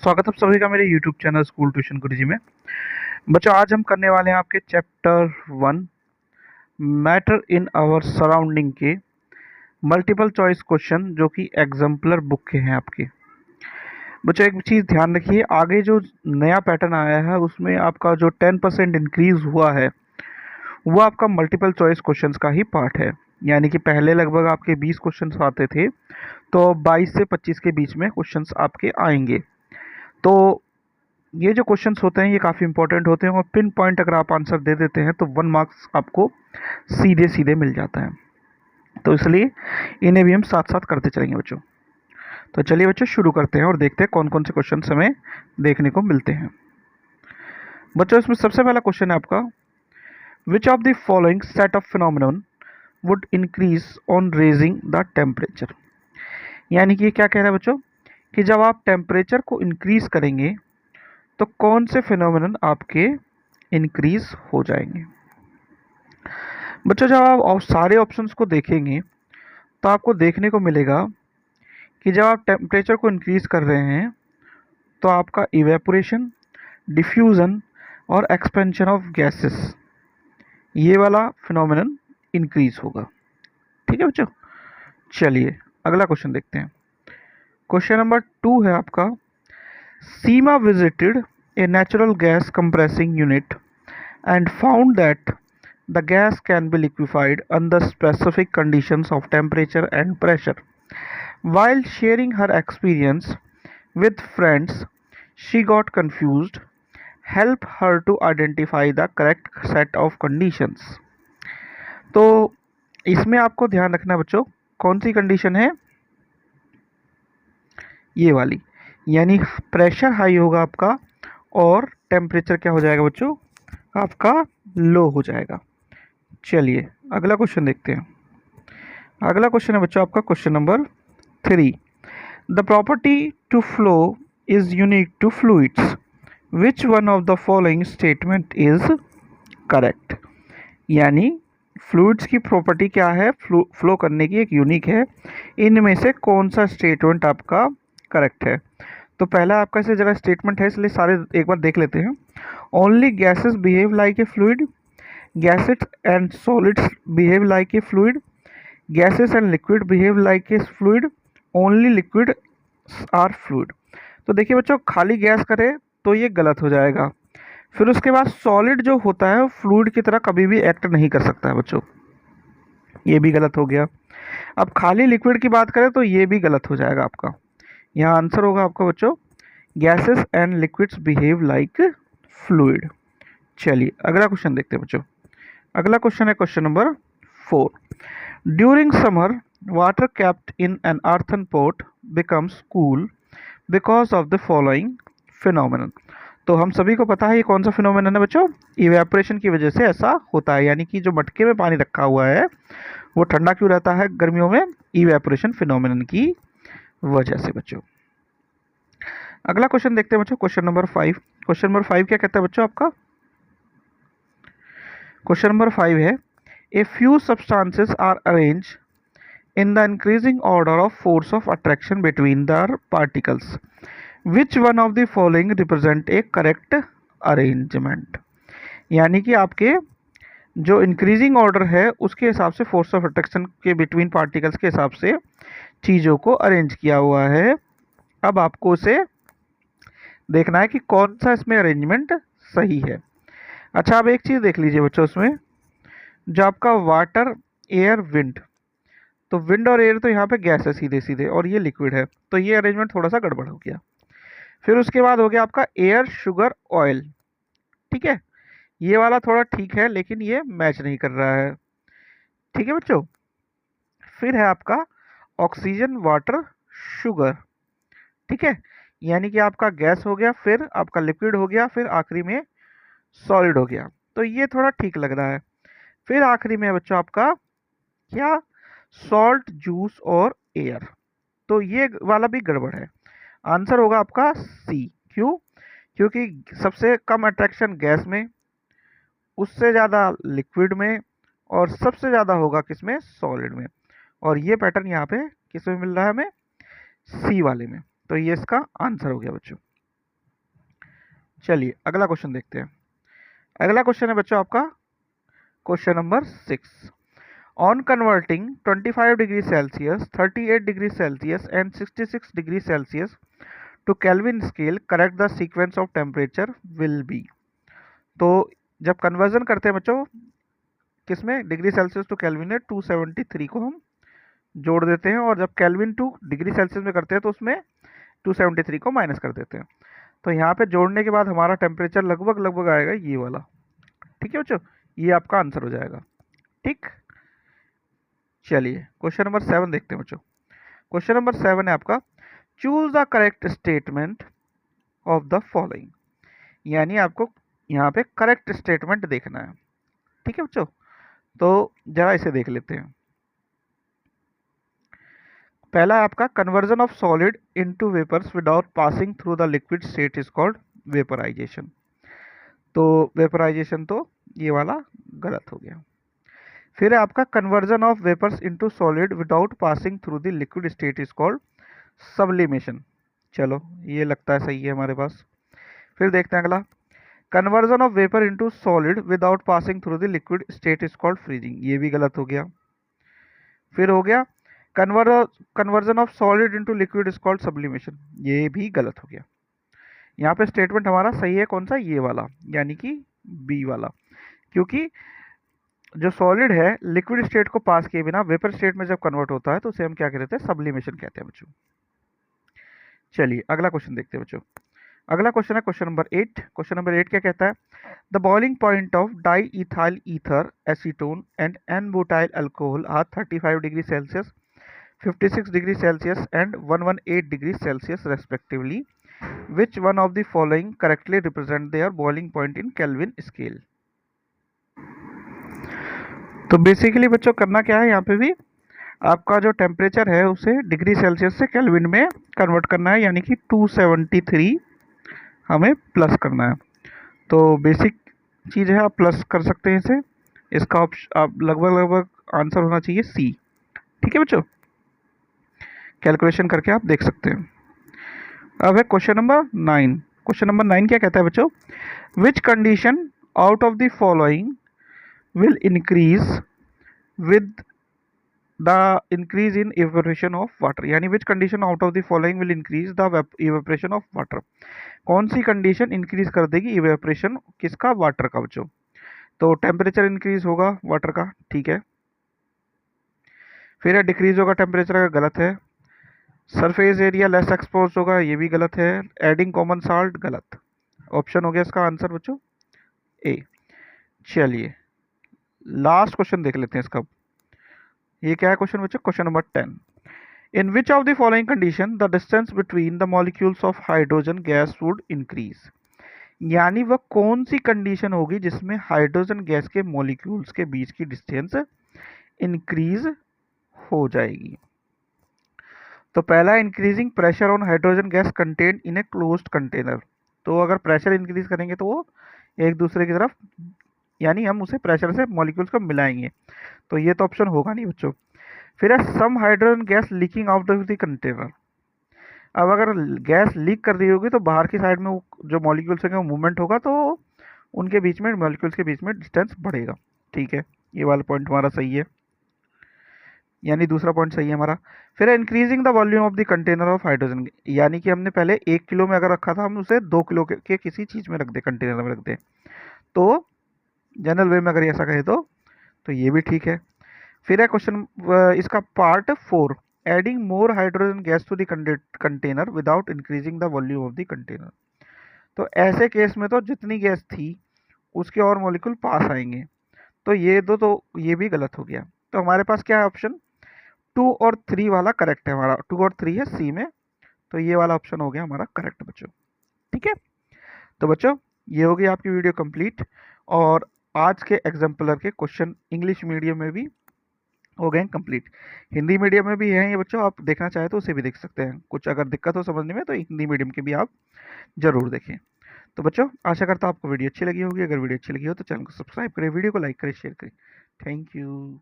स्वागत है आप सभी का मेरे YouTube चैनल स्कूल ट्यूशन गुरुजी में। बच्चों, आज हम करने वाले हैं आपके chapter 1 matter in our surrounding के मल्टीपल चॉइस क्वेश्चन जो कि एग्जाम्पलर बुक के हैं आपके। बच्चों, एक चीज़ ध्यान रखिए, आगे जो नया पैटर्न आया है उसमें आपका जो 10% इंक्रीज हुआ है वो आपका मल्टीपल चॉइस क्वेश्चंस का ही पार्ट है। यानी कि पहले लगभग आपके 20 क्वेश्चंस आते थे, तो 22 से 25 के बीच में क्वेश्चंस आपके आएंगे। तो ये जो क्वेश्चंस होते हैं ये काफ़ी इंपॉर्टेंट होते हैं और पिन पॉइंट अगर आप आंसर दे देते हैं तो 1 मार्क्स आपको सीधे सीधे मिल जाता है। तो इसलिए इन्हें भी हम साथ साथ करते चलेंगे बच्चों। तो चलिए बच्चों, शुरू करते हैं और देखते हैं कौन कौन से क्वेश्चन हमें देखने को मिलते हैं। बच्चों, इसमें सबसे पहला क्वेश्चन है आपका, which of the following set of phenomenon would increase on raising the temperature. यानी कि ये क्या कह रहा है बच्चों कि जब आप टेम्परेचर को इंक्रीज करेंगे तो कौन से फिनोमिनन आपके इंक्रीज हो जाएंगे। बच्चों, जब आप सारे ऑप्शंस को देखेंगे तो आपको देखने को मिलेगा कि जब आप टेम्परेचर को इंक्रीज कर रहे हैं तो आपका इवेपोरेशन, डिफ्यूज़न और एक्सपेंशन ऑफ गैसेस, ये वाला फिनोमिनन इंक्रीज होगा। ठीक है बच्चों, चलिए अगला क्वेश्चन देखते हैं। क्वेश्चन नंबर 2 है आपका, सीमा visited a natural gas compressing unit and found that the gas can be liquefied under specific conditions of temperature and pressure. While sharing her experience with friends, she got confused. Help her to identify the correct set of conditions. तो इसमें आपको ध्यान रखना बच्चों, कौन सी condition है, ये वाली, यानी प्रेशर हाई होगा आपका और टेम्परेचर क्या हो जाएगा बच्चों, आपका लो हो जाएगा। चलिए अगला क्वेश्चन देखते हैं। अगला क्वेश्चन है बच्चों आपका question number 3, the property to flow is unique to fluids, which one of the following statement is correct. यानी फ्लूइड्स की प्रॉपर्टी क्या है, फ्लो करने की एक यूनिक है, इनमें से कौन सा स्टेटमेंट आपका करेक्ट है। तो पहला आपका इसे जगह स्टेटमेंट है, इसलिए सारे एक बार देख लेते हैं। Only gases behave like a fluid, gases and solids behave like a fluid, gases and liquid behave like a fluid, only liquid are fluid. तो देखिए बच्चों, खाली गैस करे तो ये गलत हो जाएगा। फिर उसके बाद सॉलिड जो होता है फ्लूइड की तरह कभी भी एक्ट नहीं कर सकता है बच्चों, ये भी गलत हो गया। अब खाली लिक्विड की बात करें तो ये भी गलत हो जाएगा आपका। यहाँ आंसर होगा आपका बच्चों, gases and liquids behave like fluid. चलिए अगला क्वेश्चन देखते हैं बच्चों। अगला क्वेश्चन है question number 4, during summer water kept in an earthen pot becomes cool because of the following phenomenon. तो हम सभी को पता है ये कौन सा फिनोमिनन है बच्चों, इवेपोरेशन की वजह से ऐसा होता है। यानी कि जो मटके में पानी रखा हुआ है वो ठंडा क्यों रहता है गर्मियों में, इवेपोरेशन फिनोमिनन की वजह से बच्चों। अगला क्वेश्चन देखते हैं बच्चों, क्वेश्चन नंबर 5। क्वेश्चन नंबर 5 क्या कहता है बच्चों आपका, क्वेश्चन नंबर 5 है, a few substances are arrange in the increasing order of force of attraction between the particles, which one of the following represent a correct arrangement. यानी कि आपके जो इंक्रीजिंग ऑर्डर है उसके हिसाब से फोर्स ऑफ अट्रैक्शन के बिटवीन पार्टिकल्स के हिसाब से चीज़ों को अरेंज किया हुआ है। अब आपको उसे देखना है कि कौन सा इसमें अरेंजमेंट सही है। अच्छा, अब एक चीज़ देख लीजिए बच्चों, उसमें जो आपका वाटर, एयर, विंड, तो विंड और एयर तो यहाँ पे गैस है सीधे सीधे और ये लिक्विड है, तो ये अरेंजमेंट थोड़ा सा गड़बड़ हो गया। फिर उसके बाद हो गया आपका एयर, शुगर, ऑयल। ठीक है, ये वाला थोड़ा ठीक है लेकिन ये मैच नहीं कर रहा है। ठीक है बच्चों, फिर है आपका ऑक्सीजन, वाटर, शुगर। ठीक है, यानी कि आपका गैस हो गया, फिर आपका लिक्विड हो गया, फिर आखिरी में सॉलिड हो गया, तो ये थोड़ा ठीक लग रहा है। फिर आखिरी में बच्चों आपका क्या, सॉल्ट, जूस और एयर, तो ये वाला भी गड़बड़ है। आंसर होगा आपका सी। क्यों, क्योंकि सबसे कम अट्रैक्शन गैस में, उससे ज़्यादा लिक्विड में, और सबसे ज़्यादा होगा किसमें, सॉलिड में। और ये पैटर्न यहाँ पे किस में मिल रहा है हमें, सी वाले में। तो ये इसका आंसर हो गया बच्चों। चलिए अगला क्वेश्चन देखते हैं। अगला क्वेश्चन है बच्चों आपका question number 6। On converting 25 degrees Celsius, 38 degrees Celsius and 66 degrees Celsius to Kelvin scale, correct the sequence of temperature will be। तो जब कन्वर्जन करते हैं बच्चों किसमें, डिग्री सेल्सियस टू केल्विन में 273 को हम जोड़ देते हैं, और जब केल्विन टू डिग्री सेल्सियस में करते हैं तो उसमें 273 को माइनस कर देते हैं। तो यहाँ पे जोड़ने के बाद हमारा टेम्परेचर लगभग लगभग आएगा ये वाला। ठीक है बच्चों, ये आपका आंसर हो जाएगा। ठीक, चलिए क्वेश्चन नंबर 7 देखते हैं बच्चों। क्वेश्चन नंबर 7 है आपका, choose the correct statement of the following. यानी आपको यहाँ पे करेक्ट स्टेटमेंट देखना है। ठीक है बच्चों, तो जरा इसे देख लेते हैं। पहला आपका conversion of solid into vapours without passing through the liquid state is called vaporization. तो वेपराइजेशन तो ये वाला गलत हो गया। फिर है आपका conversion of vapours into solid without passing through the liquid state is called sublimation. चलो ये लगता है सही है हमारे पास। फिर देखते हैं अगला, conversion of vapour into solid without passing through the liquid state is called freezing. ये भी गलत हो गया। फिर हो गया conversion of solid into liquid is called sublimation. ये भी गलत हो गया। यहाँ पे स्टेटमेंट हमारा सही है कौन सा, ये वाला, यानी कि बी वाला, क्योंकि जो सॉलिड है लिक्विड स्टेट को पास किए बिना वेपर स्टेट में जब कन्वर्ट होता है तो उसे हम क्या कहते हैं, सब्लिमेशन कहते हैं बच्चों। चलिए अगला क्वेश्चन देखते हैं बच्चों। अगला क्वेश्चन है क्वेश्चन नंबर 8। क्वेश्चन नंबर 8 क्या कहता है, the boiling point of diethyl ether acetone and n butyl alcohol are 35 degree Celsius, 56 degree Celsius and 118 degree Celsius respectively. Which one of the following correctly represent their boiling point in Kelvin scale. तो basically बच्चों करना क्या है, यहाँ पे भी आपका जो टेम्परेचर है उसे डिग्री सेल्सियस से केल्विन में कन्वर्ट करना है, यानी कि 273 हमें प्लस करना है। तो बेसिक चीज़ है, आप प्लस कर सकते हैं इसे। इसका ऑप्शन आप लगभग आंसर होना चाहिए सी। ठीक है बच्चों, कैलकुलेशन करके आप देख सकते हैं। अब है क्वेश्चन नंबर 9। क्वेश्चन नंबर 9 क्या कहता है बच्चों, which condition out of the following will increase with the increase in evaporation of water। यानी which condition out of the following will increase the evaporation of water। कौन सी condition increase कर देगी evaporation किसका, water का बच्चों। तो temperature increase होगा water का, ठीक है। फिर डिक्रीज होगा टेम्परेचर का, गलत है। सरफेस एरिया लेस एक्सपोज होगा, ये भी गलत है। एडिंग कॉमन साल्ट, गलत। ऑप्शन हो गया इसका आंसर बच्चों ए। चलिए लास्ट क्वेश्चन देख लेते हैं इसका। ये क्या है क्वेश्चन बच्चों, question number 10। In which of the following condition the distance between the molecules of hydrogen gas would increase. यानी वह कौन सी कंडीशन होगी जिसमें हाइड्रोजन गैस के मॉलिक्यूल्स के बीच की डिस्टेंस इंक्रीज हो जाएगी। तो पहला, increasing pressure on hydrogen gas contain in a closed container. तो अगर प्रेशर इंक्रीज करेंगे तो वो एक दूसरे की तरफ, यानी हम उसे प्रेशर से मॉलिक्यूल्स को मिलाएंगे, तो ये तो ऑप्शन होगा नहीं बच्चों। फिर है some hydrogen gas leaking out of the container. अब अगर गैस लीक कर रही होगी तो बाहर की साइड में वो जो मॉलिक्यूल्स होंगे वो मूवमेंट होगा, तो उनके बीच में, मॉलिक्यूल्स के बीच में डिस्टेंस बढ़ेगा। ठीक है, ये वाला पॉइंट हमारा सही है, यानी दूसरा पॉइंट सही है हमारा। फिर है increasing the volume of the container of hydrogen. यानी कि हमने पहले 1 किलो में अगर रखा था, हम उसे 2 किलो के किसी चीज़ में रख दे, कंटेनर में रख दे। तो जनरल वे में अगर ऐसा कहे तो ये भी ठीक है। फिर है क्वेश्चन इसका part 4, adding more hydrogen gas to the container without increasing the volume of the container. तो ऐसे केस में तो जितनी गैस थी उसके और मॉलिक्यूल पास आएंगे, तो ये तो ये भी गलत हो गया। तो हमारे पास क्या है, ऑप्शन 2 और 3 वाला करेक्ट है हमारा। 2 और 3 है सी में, तो ये वाला ऑप्शन हो गया हमारा करेक्ट बच्चों। ठीक है, तो बच्चों ये हो गई आपकी वीडियो कंप्लीट, और आज के एग्जाम्पलर के क्वेश्चन इंग्लिश मीडियम में भी हो गए कंप्लीट। हिंदी मीडियम में भी हैं ये बच्चों, आप देखना चाहे तो उसे भी देख सकते हैं। कुछ अगर दिक्कत हो समझने में तो हिंदी मीडियम के भी आप जरूर देखें। तो बच्चों आशा करता हूँ आपको वीडियो अच्छी लगी होगी। अगर वीडियो अच्छी लगी हो तो चैनल को सब्सक्राइब करें, वीडियो को लाइक करें, शेयर करें। Thank you.